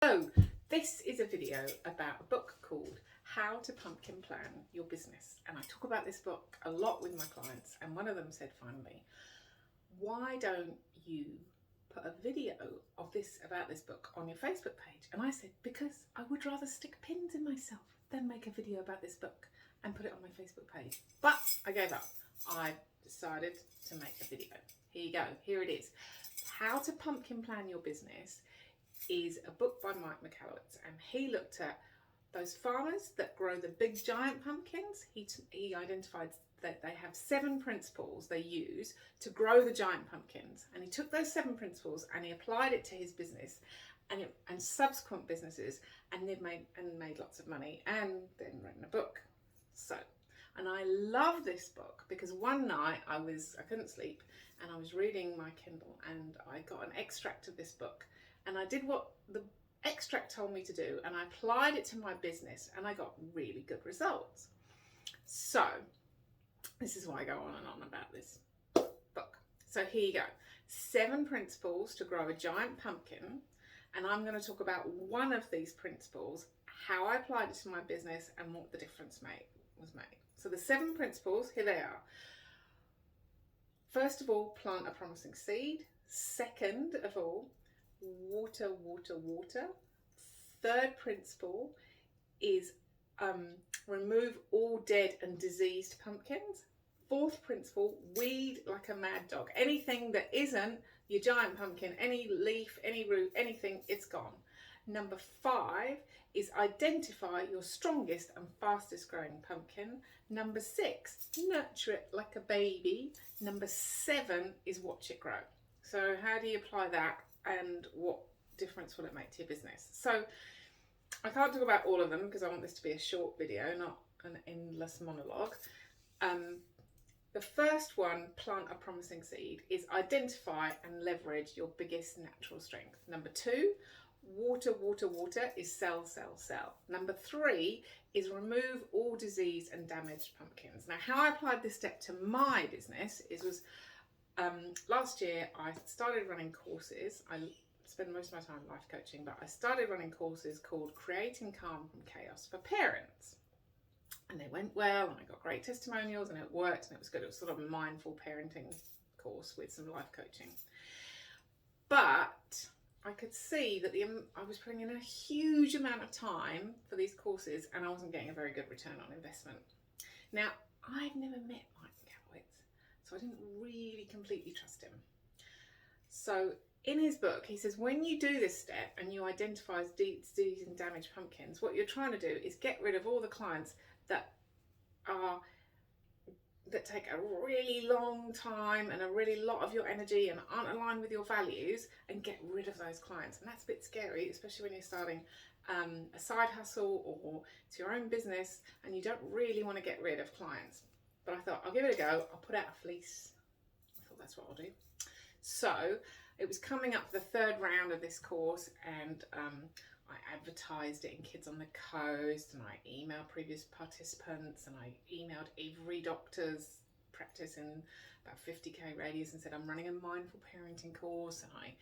So this is a video about a book called How to Pumpkin Plan Your Business, and I talk about this book a lot with my clients, and one of them said finally, why don't you put a video of this about this book on your Facebook page? And I said, because I would rather stick pins in myself than make a video about this book and put it on my Facebook page. But I gave up. I decided to make a video. Here you go, here it is. How to Pumpkin Plan Your Business is a book by Mike Macdonald, and he looked at those farmers that grow the big giant pumpkins. He identified that they have 7 principles they use to grow the giant pumpkins, and he took those 7 principles and he applied it to his business and subsequent businesses, and they've made lots of money and then written a book. So, and I love this book because one night I couldn't sleep and I was reading my Kindle and I got an extract of this book. And I did what the extract told me to do, and I applied it to my business, and I got really good results. So this is why I go on and on about this book. So here you go. 7 principles to grow a giant pumpkin. And I'm going to talk about one of these principles, how I applied it to my business and what the difference was made. So the 7 principles, here they are. First of all, plant a promising seed. Second of all, water, water, water. Third principle is remove all dead and diseased pumpkins. Fourth principle, weed like a mad dog. Anything that isn't your giant pumpkin, any leaf, any root, anything, it's gone. Number 5 is identify your strongest and fastest growing pumpkin. Number 6, nurture it like a baby. Number 7 is watch it grow. So how do you apply that? And what difference will it make to your business? So I can't talk about all of them because I want this to be a short video, not an endless monologue. The first one, plant a promising seed, is identify and leverage your biggest natural strength. Number 2, water, water, water, is sell, sell, sell. Number 3 is remove all disease and damaged pumpkins. Now, how I applied this step to my business last year I started running courses. I spend most of my time life coaching, but I started running courses called Creating Calm from Chaos for Parents. And they went well, and I got great testimonials, and it worked, and it was good. It was sort of a mindful parenting course with some life coaching. But I could see that I was putting in a huge amount of time for these courses, and I wasn't getting a very good return on investment. Now, I've never met Mike Macdonald, so I didn't really completely trust him. So in his book, he says, when you do this step and you identify disease and damaged pumpkins, what you're trying to do is get rid of all the clients that take a really long time and a really lot of your energy and aren't aligned with your values, and get rid of those clients. And that's a bit scary, especially when you're starting a side hustle or it's your own business and you don't really want to get rid of clients. But I thought, I'll give it a go. I'll put out a fleece. I thought that's what I'll do. So it was coming up the 3rd round of this course, and I advertised it in Kids on the Coast, and I emailed previous participants, and I emailed every doctor's practice in about 50k radius and said, I'm running a mindful parenting course. And I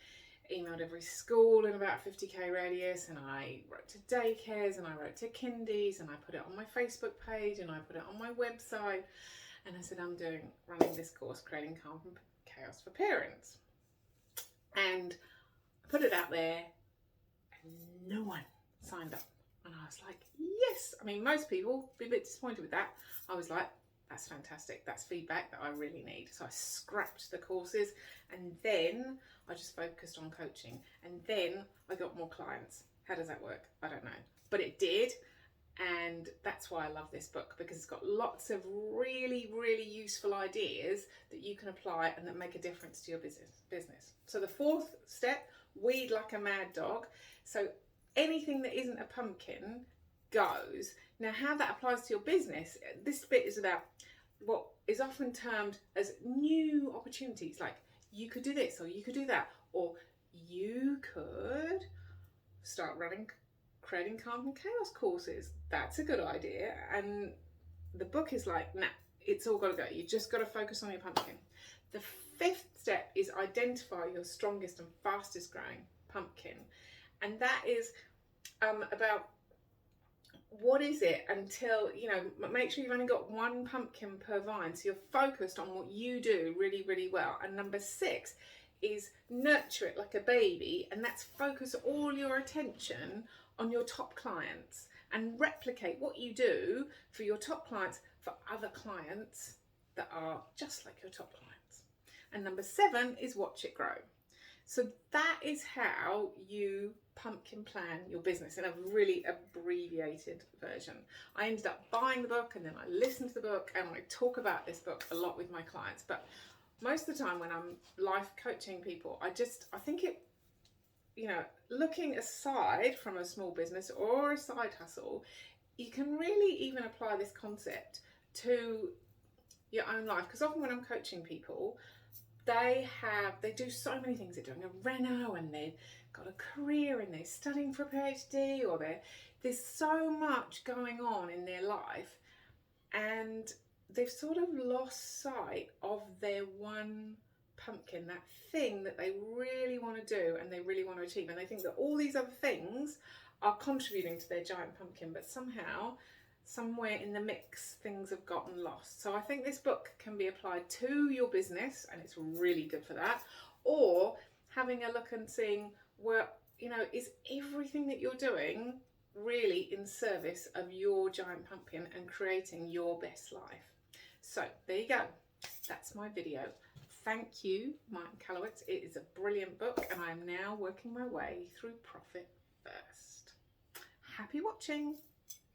emailed every school in about 50k radius, and I wrote to daycares, and I wrote to kindies, and I put it on my Facebook page, and I put it on my website, and I said, I'm running this course, Creating Calm from Chaos for Parents. And I put it out there, and no one signed up. And I was like, yes. I mean, most people would be a bit disappointed with that. I was like, that's fantastic. That's feedback that I really need. So I scrapped the courses, and then I just focused on coaching, and then I got more clients. How does that work? I don't know, but it did. And that's why I love this book, because it's got lots of really, really useful ideas that you can apply and that make a difference to your business. So the 4th step, weed like a mad dog. So anything that isn't a pumpkin goes. Now, how that applies to your business, this bit is about what is often termed as new opportunities. Like, you could do this, or you could do that, or you could start running Creating Calm from Chaos courses. That's a good idea. And the book is like, nah, it's all got to go. You just got to focus on your pumpkin. The 5th step is identify your strongest and fastest growing pumpkin. And that is about what is it until, you know, make sure you've only got one pumpkin per vine, so you're focused on what you do really, really well. And number 6 is nurture it like a baby, and that's focus all your attention on your top clients and replicate what you do for your top clients for other clients that are just like your top clients. And number 7 is watch it grow. So that is how you pumpkin plan your business in a really abbreviated version. I ended up buying the book, and then I listened to the book, and I talk about this book a lot with my clients. But most of the time when I'm life coaching people, I think it, you know, looking aside from a small business or a side hustle, you can really even apply this concept to your own life. Because often when I'm coaching people, they do so many things. They're doing a reno, and they've got a career, and they're studying for a PhD, or there's so much going on in their life, and they've sort of lost sight of their one pumpkin, that thing that they really want to do and they really want to achieve, and they think that all these other things are contributing to their giant pumpkin, but somehow, somewhere in the mix, things have gotten lost. So I think this book can be applied to your business, and it's really good for that. Or having a look and seeing where, you know, is everything that you're doing really in service of your giant pumpkin and creating your best life. So there you go. That's my video. Thank you, Mike Kalowitz. It is a brilliant book, and I am now working my way through Profit First. Happy watching.